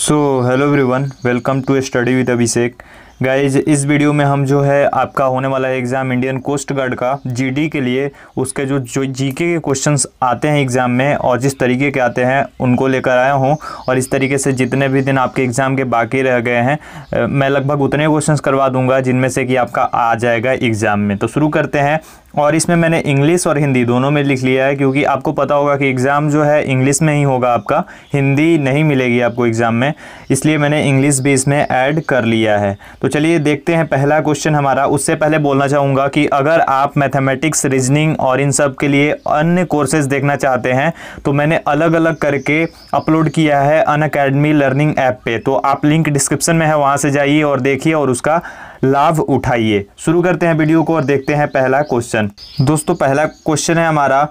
So hello everyone, welcome to study with Abhishek. Guys, इस video में हम जो है आपका होने वाला एग्ज़ाम इंडियन कोस्ट गार्ड का जीडी के लिए उसके जो जीके के क्वेश्चंस आते हैं एग्ज़ाम में और जिस तरीके के आते हैं उनको लेकर आया हूं। और इस तरीके से जितने भी दिन आपके एग्ज़ाम के बाकी रह गए हैं मैं लगभग उतने क्वेश्चंस करवा दूंगा जिनमें से कि आपका आ जाएगा एग्ज़ाम में। तो शुरू करते हैं। और इसमें मैंने इंग्लिश और हिंदी दोनों में लिख लिया है, क्योंकि आपको पता होगा कि एग्ज़ाम जो है इंग्लिश में ही होगा, आपका हिंदी नहीं मिलेगी आपको एग्ज़ाम में, इसलिए मैंने इंग्लिश भी इसमें ऐड कर लिया है। तो चलिए देखते हैं पहला क्वेश्चन हमारा। उससे पहले बोलना चाहूँगा कि अगर आप मैथमेटिक्स, रीजनिंग और इन सब के लिए अन्य कोर्सेज देखना चाहते हैं तो मैंने अलग अलग करके अपलोड किया है अनअकैडमी लर्निंग ऐप पे। तो आप लिंक डिस्क्रिप्शन में है, वहाँ से जाइए और देखिए और उसका लाभ उठाइए। शुरू करते हैं वीडियो को और देखते हैं पहला क्वेश्चन। दोस्तों, पहला क्वेश्चन है हमारा,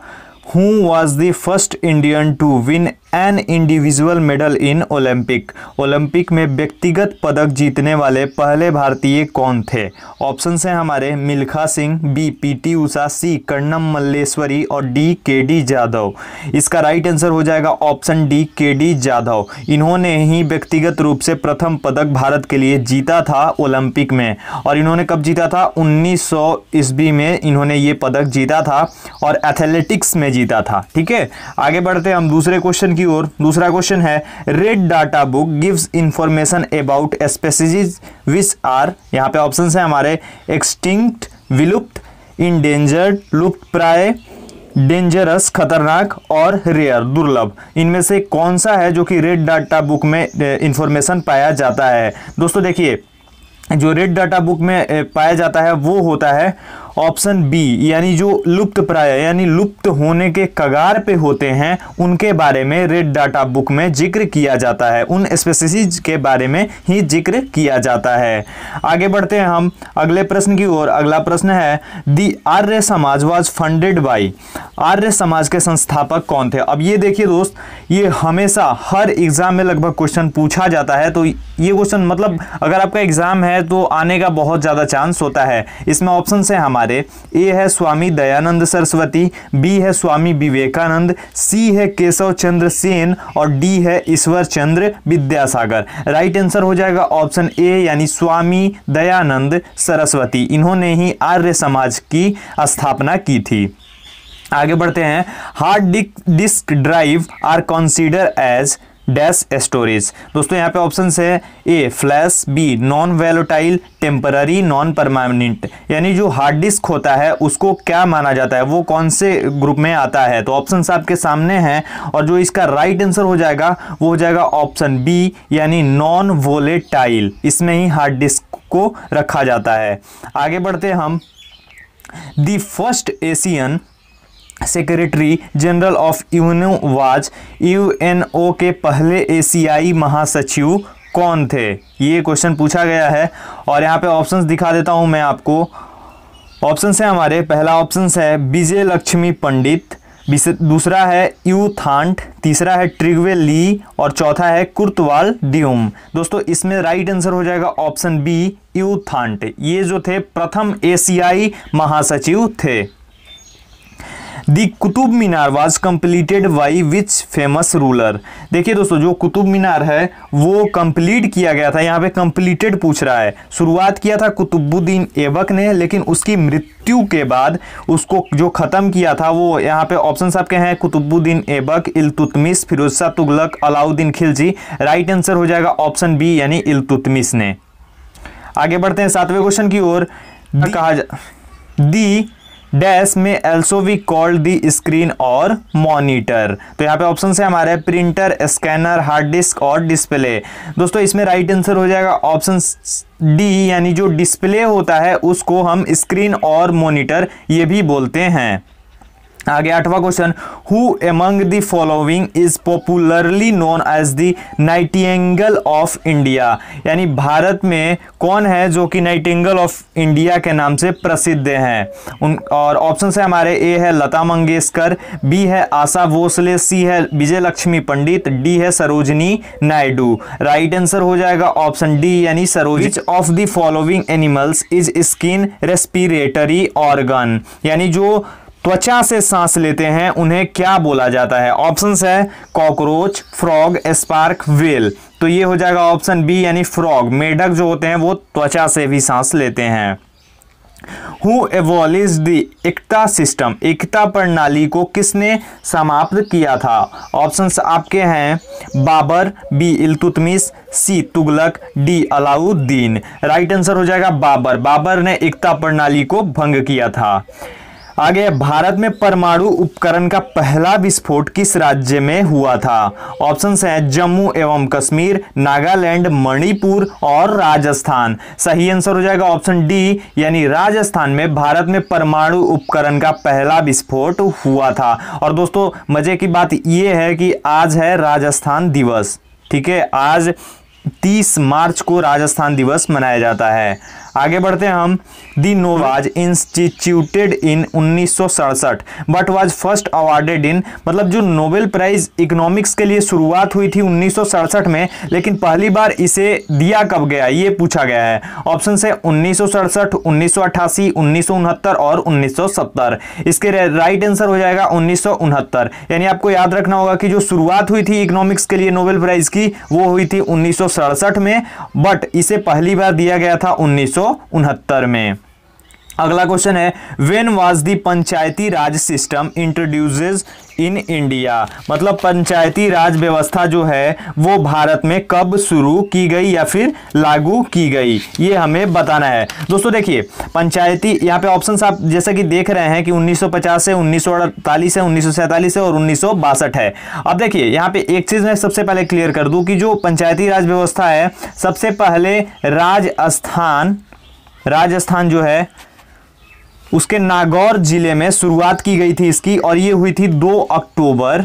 who was the first Indian to win an individual medal in Olympic. Olympic में व्यक्तिगत पदक जीतने वाले पहले भारतीय कौन थे? ऑप्शंस हैं हमारे, मिल्खा सिंह, बी पीटी उषा, सी कर्णम मल्लेश्वरी और डी केडी जाधव। इसका राइट आंसर हो जाएगा ऑप्शन डी, केडी जाधव। इन्होंने ही व्यक्तिगत रूप से प्रथम पदक भारत के लिए जीता था ओलंपिक में। और इन्होंने कब जीता था? 1900 ईस्वी में इन्होंने ये पदक जीता था और एथलेटिक्स में जीता था। ठीक है, आगे बढ़ते हैं हम दूसरे क्वेश्चन की ओर। दूसरा क्वेश्चन है, red data book gives information about species which are, यहाँ पे ऑप्शंस हैं हमारे, एक्सटिंक्ट, विलुप्त, इंडेंजर्ड, लुप्त प्राय, डेंजरस खतरनाक और रेयर दुर्लभ। इनमें से कौन सा है जो कि रेड डाटा बुक में इंफॉर्मेशन पाया जाता है? दोस्तों देखिए, जो रेड डाटा बुक में पाया जाता है वो होता है ऑप्शन बी, यानी जो लुप्त प्राय यानी लुप्त होने के कगार पे होते हैं उनके बारे में रेड डाटा बुक में जिक्र किया जाता है, उन स्पीशीज के बारे में ही जिक्र किया जाता है। आगे बढ़ते हैं हम अगले प्रश्न की ओर। अगला प्रश्न है, दी Arya Samaj was funded by. Arya Samaj के संस्थापक कौन थे? अब ये देखिए दोस्त, ये हमेशा हर एग्जाम में लगभग क्वेश्चन पूछा जाता है, तो ये क्वेश्चन मतलब अगर आपका एग्जाम है तो आने का बहुत ज़्यादा चांस होता है। इसमें ऑप्शन है हमारे, ए है स्वामी दयानंद सरस्वती, बी है स्वामी विवेकानंद, सी है केशव चंद्र सेन और डी है ईश्वर चंद्र विद्यासागर। राइट आंसर हो जाएगा ऑप्शन ए, यानी स्वामी दयानंद सरस्वती। इन्होंने ही आर्य समाज की स्थापना की थी। आगे बढ़ते हैं, hard disk drive are consider as dash storage. दोस्तों यहाँ पे ऑप्शन है, A flash, B non volatile, temporary, non permanent. यानी जो हार्ड डिस्क होता है उसको क्या माना जाता है, वो कौन से ग्रुप में आता है? तो ऑप्शन आपके सामने हैं और जो इसका राइट आंसर हो जाएगा वो हो जाएगा ऑप्शन बी, यानी नॉन वोलेटाइल। इसमें ही हार्ड डिस्क को रखा जाता है। आगे बढ़ते हैं हम, the first Asian secretary general of UNO was, UNO के पहले एशियाई महासचिव कौन थे? ये क्वेश्चन पूछा गया है और यहाँ पे ऑप्शंस दिखा देता हूँ मैं आपको। ऑप्शंस है हमारे, पहला ऑप्शन है विजय लक्ष्मी पंडित, दूसरा है यू थांट, तीसरा है ट्रिगवे ली और चौथा है कुर्तवाल ड्यूम। दोस्तों इसमें राइट आंसर हो जाएगा ऑप्शन बी, यू थांट। ये जो थे प्रथम एशियाई महासचिव थे। The Qutub Minar was completed by which famous ruler. देखिए दोस्तों, जो कुतुब मीनार है वो कंप्लीट किया गया था, यहाँ पे कंप्लीटेड पूछ रहा है। शुरुआत किया था कुतुबुद्दीन ऐबक ने, लेकिन उसकी मृत्यु के बाद उसको जो खत्म किया था वो यहाँ पे ऑप्शन आपके हैं, कुतुबुद्दीन ऐबक, इल्तुतमिश, फिरोज शाह तुगलक, अलाउद्दीन खिलजी। राइट आंसर हो जाएगा ऑप्शन बी, यानी इल्तुतमिश ने। आगे बढ़ते हैं सातवें क्वेश्चन की ओर। दी डैश में also we called the screen और मॉनिटर। तो यहाँ पे ऑप्शन है हमारे, प्रिंटर, स्कैनर, हार्ड डिस्क और डिस्प्ले। दोस्तों इसमें राइट आंसर हो जाएगा ऑप्शन डी, यानी जो डिस्प्ले होता है उसको हम स्क्रीन और मॉनिटर ये भी बोलते हैं। आगे आठवां question, who among the following is popularly known as the nightingale of India. यानी भारत में कौन है जो कि नाइटिंगेल ऑफ इंडिया के नाम से प्रसिद्ध हैं? और ऑप्शन है हमारे, ए है लता मंगेशकर, बी है आशा भोसले, सी है विजय लक्ष्मी पंडित, डी है सरोजनी नायडू। राइट आंसर हो जाएगा ऑप्शन डी, यानी Saroj of the following animals is skin respiratory organ. यानी जो त्वचा से सांस लेते हैं उन्हें क्या बोला जाता है? ऑप्शंस है कॉकरोच, फ्रॉग, स्पार्क, व्हेल। तो ये हो जाएगा ऑप्शन बी यानी फ्रॉग। मेढक जो होते हैं वो त्वचा से भी सांस लेते हैं। Who abolished the Iqta system? Iqta प्रणाली को किसने समाप्त किया था? ऑप्शंस आपके हैं Babur, B Iltutmish, C Tughlaq, D Alauddin. Right answer हो जाएगा बाबर। बाबर ने एकता प्रणाली को भंग किया था। आगे, भारत में परमाणु उपकरण का पहला विस्फोट किस राज्य में हुआ था? ऑप्शंस हैं जम्मू एवं कश्मीर, नागालैंड, मणिपुर और राजस्थान। सही आंसर हो जाएगा ऑप्शन डी यानी राजस्थान में भारत में परमाणु उपकरण का पहला विस्फोट हुआ था। और दोस्तों मजे की बात यह है कि आज है राजस्थान दिवस। ठीक है, आज 30 मार्च को राजस्थान दिवस मनाया जाता है। आगे बढ़ते हैं हम। The Nobel was instituted in 1967 but was first awarded in, मतलब जो नोबेल प्राइज इकोनॉमिक्स के लिए शुरुआत हुई थी 1967 में, लेकिन पहली बार इसे दिया कब गया ये पूछा गया है। ऑप्शन है 1967, 1988, 1969 और 1970। इसके राइट आंसर हो जाएगा 1969। यानी आपको याद रखना होगा कि जो शुरुआत हुई थी इकोनॉमिक्स के लिए नोबेल प्राइज की वो हुई थी 1967 में, बट इसे पहली बार दिया गया था 1969 में। अगला क्वेश्चन है when was the Panchayati Raj system introduces in India, मतलब पंचायती राज व्यवस्था जो है वो भारत में कब शुरू की गई या फिर लागू की गई, ये हमें बताना है। दोस्तों देखिए पंचायती, यहाँ पे ऑप्शंस आप जैसा कि देख रहे हैं कि 1950 है, 1948 है, 1947 है और 1962 है। अब देखिए यहाँ पे एक चीज मैं सबसे पहले क्लियर कर दूं कि जो पंचायती राज व्यवस्था है सबसे पहले राजस्थान जो है उसके नागौर जिले में शुरुआत की गई थी इसकी, और ये हुई थी 2 अक्टूबर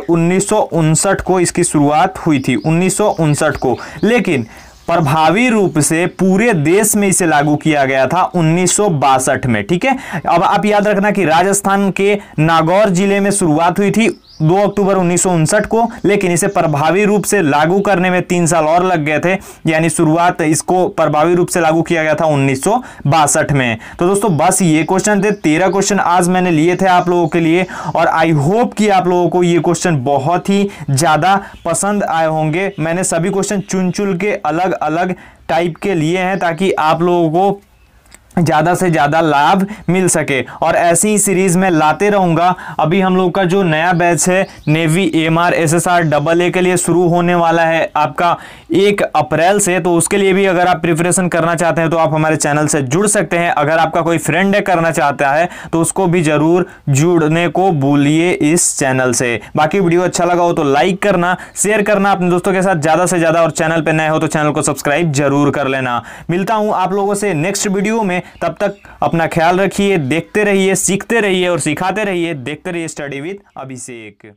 1959 को इसकी शुरुआत हुई थी, 1959 को। लेकिन प्रभावी रूप से पूरे देश में इसे लागू किया गया था 1962 में। ठीक है, अब आप याद रखना कि राजस्थान के नागौर जिले में शुरुआत हुई थी 2 अक्टूबर 1959 को, लेकिन इसे प्रभावी रूप से लागू करने में 3 साल और लग गए थे, यानी शुरुआत इसको प्रभावी रूप से लागू किया गया था 1962 में। तो दोस्तों बस ये क्वेश्चन थे, 13 क्वेश्चन आज मैंने लिए थे आप लोगों के लिए, और आई होप कि आप लोगों को ये क्वेश्चन बहुत ही ज्यादा पसंद आए होंगे। मैंने सभी क्वेश्चन चुन के अलग अलग टाइप के लिए हैं ताकि आप लोगों को ज़्यादा से ज़्यादा लाभ मिल सके, और ऐसी ही सीरीज़ में लाते रहूँगा। अभी हम लोग का जो नया बैच है नेवी AMR SSR AA के लिए शुरू होने वाला है आपका 1 अप्रैल से, तो उसके लिए भी अगर आप प्रिपरेशन करना चाहते हैं तो आप हमारे चैनल से जुड़ सकते हैं। अगर आपका कोई फ्रेंड है करना चाहता है तो उसको भी ज़रूर जुड़ने को भूलिए इस चैनल से। बाकी वीडियो अच्छा लगा हो तो लाइक करना, शेयर करना अपने दोस्तों के साथ ज़्यादा से ज़्यादा, और चैनल पर नए हो तो चैनल को सब्सक्राइब जरूर कर लेना। मिलता हूँ आप लोगों से नेक्स्ट वीडियो में, तब तक अपना ख्याल रखिए, देखते रहिए, सीखते रहिए और सिखाते रहिए। देखते रहिए स्टडी विद अभिषेक।